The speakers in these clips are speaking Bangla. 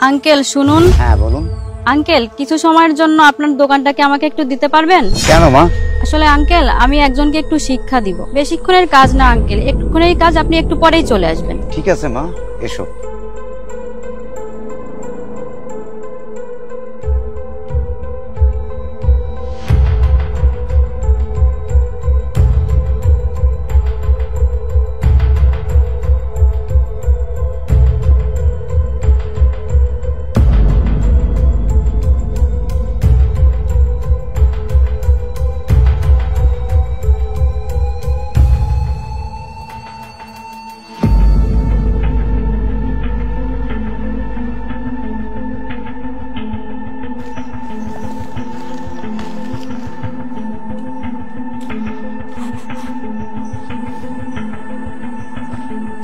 আঙ্কেল শুনুন। হ্যাঁ বলুন। আঙ্কেল কিছু সময়ের জন্য আপনার দোকানটাকে আমাকে একটু দিতে পারবেন? কেন মা? আসলে আঙ্কেল আমি একজনকে একটু শিক্ষা দিব। বেশিক্ষণের কাজ না আঙ্কেল, একটুক্ষণের কাজ, আপনি একটু পরেই চলে আসবেন। ঠিক আছে মা, এসো।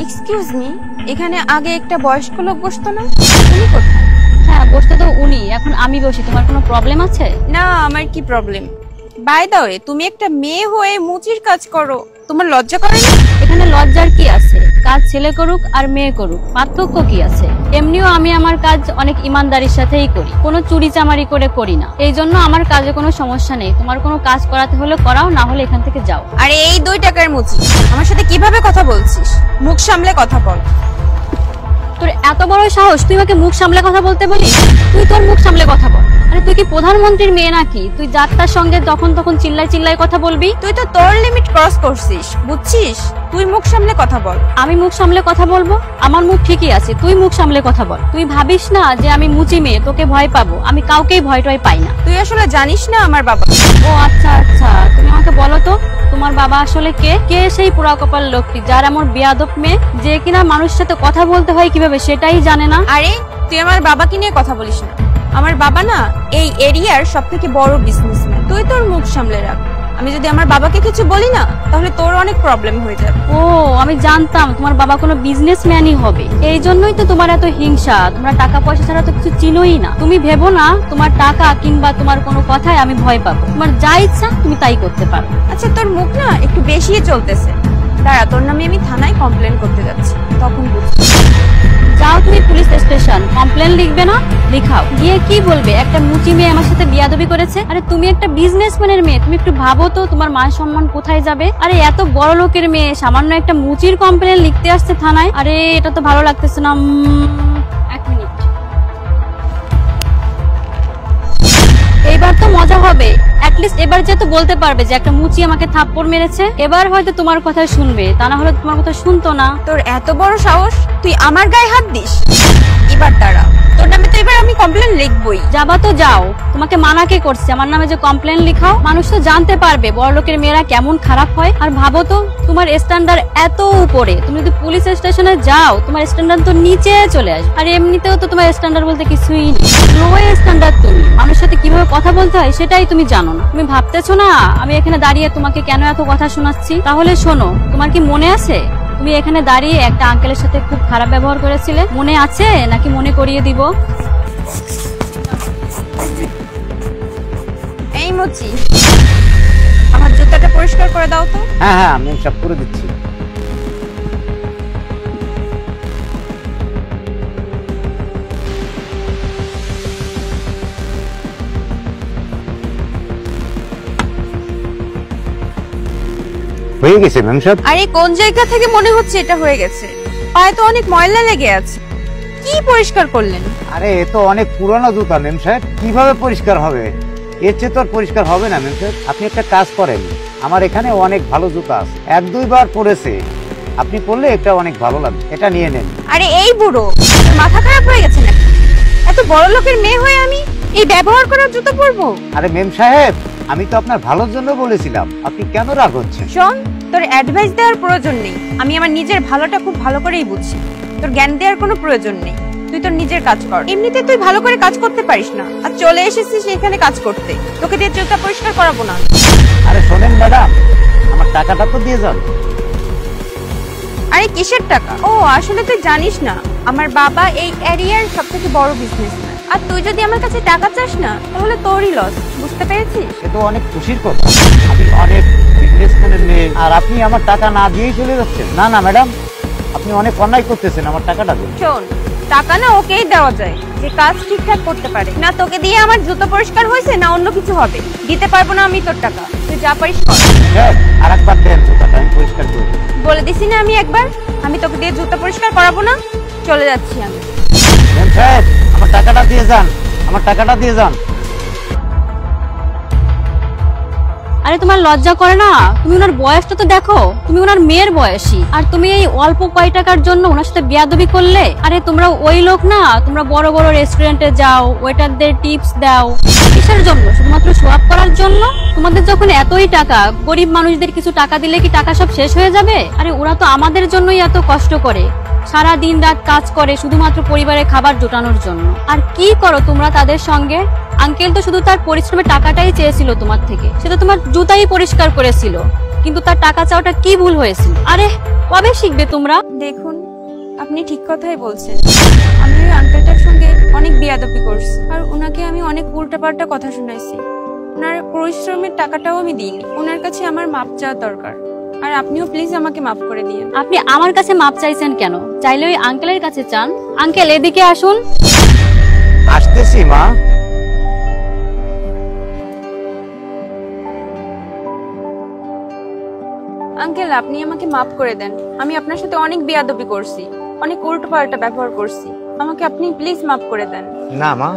এক্সকিউজ মি, এখানে আগে একটা বয়স্ক লোক বসতো না, উনি কোথায়? হ্যাঁ বসতে তো উনি, এখন আমি বসি। তোমার কোনো প্রবলেম আছে? না, আমার কি প্রবলেম? বাই দ্য ওয়ে, তুমি একটা মেয়ে হয়ে মুচির কাজ করো, তোমার লজ্জা করে না? এখানে লজ্জার কি আছে? কাজ ছেলে করুক আর মেয়ে করুক, পার্থক্য কি আছে? এমনিও আমি আমার কাজ অনেক ইমানদারির সাথেই করি, কোনো চুরি চামারি করে করি না। এই জন্য আমার কাজে কোনো সমস্যা নেই। তোমার কোনো কাজ করাতে হলে করাও, না হলে এখান থেকে যাও। আরে এই 2 টাকার মুচি, আমার সাথে কিভাবে কথা বলছিস? মুখ সামলে কথা বল। তোর এত বড় সাহস, তুই আমাকে মুখ সামলে কথা বলতে বলিস? তুই তোর মুখ সামলে কথা বল। আরে তুই কি প্রধানমন্ত্রীর মেয়ে নাকি? তুই যাত্রার সঙ্গে তখন তখন চিল্লাই চিল্লাই কথা বলবি? তুই তো তোর লিমিট ক্রস করছিস, বুঝছিস? তুই মুখ সামলে কথা বল। আমি মুখ সামলে কথা বলবো? আমার মুখ ঠিকই আছে, তুই মুখ সামলে কথা বল। তুই ভাবিস না যে আমি মুচি মেয়ে, তোকে ভয় পাবো? আমি কাউকেই ভয় টয় পাই না। তুই আসলে জানিস না আমার বাবা। ও আচ্ছা আচ্ছা, তুমি আমাকে বলো তো তোমার বাবা আসলে কে? কে সেই পোড়া কপাল লোকটি যার এমন বেয়াদব মেয়ে, যে কিনা মানুষের সাথে কথা বলতে হয় কিভাবে সেটাই জানে না? আরে তুই আমার বাবাকে নিয়ে কথা বলিস না। আমার বাবা না এই এরিয়ার সবথেকে বড় বিজনেসম্যান। তুই তোর মুখ সামলে রাখ। আমি যদি আমার বাবাকে কিছু বলি না, তাহলে তোর অনেক প্রবলেম হয়ে যাবে। ও আমি জানতাম তোমার বাবা কোনো বিজনেসম্যানই হবে, এই জন্যই তো তোমার এত হিংসা। তোমরা টাকা পয়সা ছাড়া তো কিছু চিনোই না। তুমি ভেবো না তোমার টাকা কিংবা তোমার কোনো কথায় আমি ভয় পাবো। তোমার যা ইচ্ছা তুমি তাই করতে পারো। আচ্ছা তোর মুখ না একটু বেশিই চলতেছে। দাঁড়া, তোর নামে আমি থানায় কমপ্লেন করতে যাচ্ছি, তখন বুঝবি। যাও তুমি পুলিশ স্টেশন, কমপ্লেন লিখবে না? লিখাও। গিয়ে কি বলবে? একটা মুচি মেয়ে আমার সাথে বিয়াদবি করেছে। আরে তুমি একটা বিজনেসম্যানের মেয়ে, তুমি একটু ভাবো তো তোমার মান সম্মান কোথায় যাবে? আরে এত বড় লোকের মেয়ে সামান্য একটা মুচির কমপ্লেন লিখতে আসছে থানায়। আরে এটা তো ভালো লাগতেছে না। 1 মিনিট, এইবার তো মজা হবে। অ্যাটলিস্ট এবার যেহেতু বলতে পারবে যে একটা মুচি আমাকে থাপ্পড় মেরেছে, এবার হয়তো তোমার কথা শুনবে, তা না হলে তোমার কথা শুনতো না। তোর এত বড় সাহস, তুই আমার গায়ে হাত দিস? এবার দাঁড়া, তোর নামে তো এবার আমি কমপ্লেন লিখবই। যাবা তো যাও, তোমাকে মানা কে করছে আমার নামে যে কমপ্লেন লিখাও? মানুষ তো জানতে পারবে বড়লোকের মেয়েরা কেমন খারাপ হয়। আর ভাবো তো তোমার স্ট্যান্ডার্ড এত উপরে, তুমি যদি পুলিশ স্টেশনে যাও তোমার স্ট্যান্ডার্ড তো নিচে চলে আসবে। আর এমনিতেও তো তোমার স্ট্যান্ডার্ড বলতে কিছুই নেই, লো স্ট্যান্ডার্ড। তুমি মানুষের সাথে কিভাবে কথা বলতে হয় সেটাই তুমি জানো না। তুমি ভাবতেছো না আমি এখানে দাঁড়িয়ে তোমাকে কেন এত কথা শোনাচ্ছি? তাহলে শোনো, তোমার কি মনে আছে তুমি এখানে দাঁড়িয়ে একটা আঙ্কেলের সাথে খুব খারাপ ব্যবহার করেছিলে? মনে আছে নাকি মনে করিয়ে দিব? এই মুচি, আমার জুতাটা পরিষ্কার করে দাও তো। হ্যাঁ হ্যাঁ, আমি সব করে দিচ্ছি। হয়ে গেছে ম্যাম সাহেব। আরে কোন জায়গা থেকে মনে হচ্ছে এটা হয়ে গেছে? পায়ে তো অনেক ময়লা লেগে আছে। কি পরিষ্কার করলেন? আরে এ তো অনেক পুরনো জুতা ম্যাম সাহেব, কিভাবে পরিষ্কার হবে? এর চেয়ে তো আর পরিষ্কার হবে না ম্যাম সাহেব। আপনি একটা কাজ করেন, আমার এখানে অনেক ভালো জুতা আছে, 1-2 বার পরেছে, আপনি পরলে এটা অনেক ভালো লাগবে, এটা নিয়ে নেন। আরে এই বুড়ো, মাথা খারাপ হয়ে গেছে নাকি? এত বড় লোকের মেয়ে হয়ে আমি এই ব্যবহার করার জুতো পরবো? আরে ম্যাম সাহেব, আমি তো আপনার ভালোর জন্য বলেছিলাম, আপনি কেন রাগ হচ্ছেন? শোন, তোর অ্যাডভাইস দেওয়ার প্রয়োজন নেই। আমি আমার নিজের ভালোটা খুব ভালো করেই বুঝি। তোর জ্ঞান দেওয়ার কোনো প্রয়োজন নেই। তুই তোর নিজের কাজ কর। এমনিতে তুই ভালো করে কাজ করতে পারিস না, আর চলে এসেছিস এখানে কাজ করতে। তোকে দিয়ে জুতা পরিষ্কার করাবো না। আরে শোনেন ম্যাডাম, আমার টাকাটা তো দিয়ে যান। আরে কিসের টাকা? ও আসলে তুই জানিস না, আমার বাবা এই এরিয়ার সবথেকে বড় বিজনেসম্যান। আর তুই যদি আমার কাছে টাকা চাস না, তাহলে তোরই লস। বুঝতে পেরেছিস? এ তো অনেক খুশির কথা, আমি অনেক বিজনেসম্যানের মেয়ে, আর আপনি আমার টাকা না দিয়েই চলে যাচ্ছেন। না না ম্যাডাম, আপনি অনেক অন্যায় করতেছেন, আমার টাকাটা দিন। শোন, টাকা না ওকেই দেওয়া যায় যে কাজ ঠিকঠাক করতে পারে। না তোকে দিয়ে আমার জুতো পরিষ্কার হয়েছে না অন্য কিছু হবে, দিতে পারবো না আমি তোর টাকা, তুই যা পারিস কর। আর একবার দেন জুতাটা, আমি পরিষ্কার করে দিই। বলে দিছি না আমি একবার, আমি তোকে দিয়ে জুতো পরিষ্কার করাবো না, চলে যাচ্ছি আমি। ম্যাম সাহেব, আমার টাকাটা দিয়ে যান, আমার টাকাটা দিয়ে যান। আরে তোমার লজ্জা করে না? তুমি ওনার বয়সটা তো দেখো, তুমি ওনার মেয়ের বয়সী, আর তুমি এই অল্প কয় টাকার জন্য ওনার সাথে বেয়াদবি করলে। আরে তোমরা ওই লোক না, তোমরা বড় বড় রেস্টুরেন্টে যাও, ওয়েটারদের টিপস দাও, কিসের জন্য? শুধুমাত্র শো আপ করার জন্য? তোমাদের যখন এতই টাকা, গরিব মানুষদের কিছু টাকা দিলে কি টাকা সব শেষ হয়ে যাবে? আরে ওরা তো আমাদের জন্যই এত কষ্ট করে, সারা দিন রাত কাজ করে শুধুমাত্র পরিবারের খাবার জোটানোর জন্য। আর কি করো তোমরা তাদের সঙ্গে? আঙ্কেল তো শুধু তার পরিশ্রমের টাকাটাই চেয়েছিল তোমার থেকে, সে তো তোমার জুতাই পরিষ্কার করেছিল, কিন্তু তার টাকা চাওয়াটা কি ভুল হয়েছিল? আরে কবে শিখবে তোমরা? দেখুন, আপনি ঠিক কথাই বলছেন। আমি ওই আঙ্কেলটার সঙ্গে অনেক বেয়াদবি করছি, আর ওনাকে আমি অনেক উল্টাপাল্টা কথা শুনাইছি। ওনার পরিশ্রমের টাকাটাও আমি দিইনি। ওনার কাছে আমার মাপ চাওয়া দরকার, আর আপনিও প্লিজ আমাকে মাফ করে দিন। আপনি আমার কাছে মাপ চাইছেন কেন? চাইলে ওই আঙ্কেলের কাছে চান। আঙ্কেল এদিকে আসুন। আসতেছি মা। আঙ্কেল, আপনি আমাকে মাফ করে দেন। আমি আপনার সাথে অনেক বেয়াদবি করছি, অনেক উল্টোপাল্টা ব্যবহার করছি, আমাকে আপনি প্লিজ মাফ করে দেন। না মা,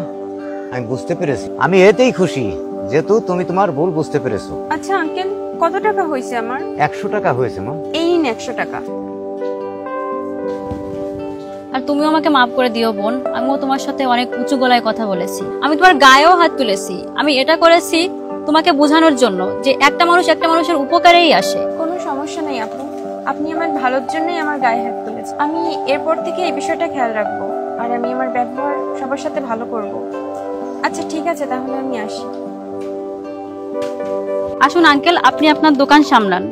আমি বুঝতে পেরেছি। আমি এতেই খুশি যেহেতু তুমি তোমার ভুল বুঝতে পেরেছো। আচ্ছা আঙ্কেল, কত টাকা হয়েছে আমার? 100 টাকা হয়েছে মা। এই নিন 100 টাকা। আর তুমিও আমাকে মাফ করে দিও বোন, আমিও তোমার সাথে অনেক উঁচু গলায় কথা বলেছি, আমি তোমার গায়েও হাত তুলেছি। আমি এটা করেছি তোমাকে বোঝানোর জন্য যে একটা মানুষ একটা মানুষের উপকারেই আসে। কোনো সমস্যা নেই আপু, আপনি আমার ভালোর জন্যই আমার গায়ে হাত তুলেছেন। আমি এরপর থেকে এই বিষয়টা খেয়াল রাখবো, আর আমি আমার ব্যবহার সবার সাথে ভালো করব। আচ্ছা ঠিক আছে, তাহলে আমি আসি। আসুন আঙ্কেল, আপনি আপনার দোকান সামলান।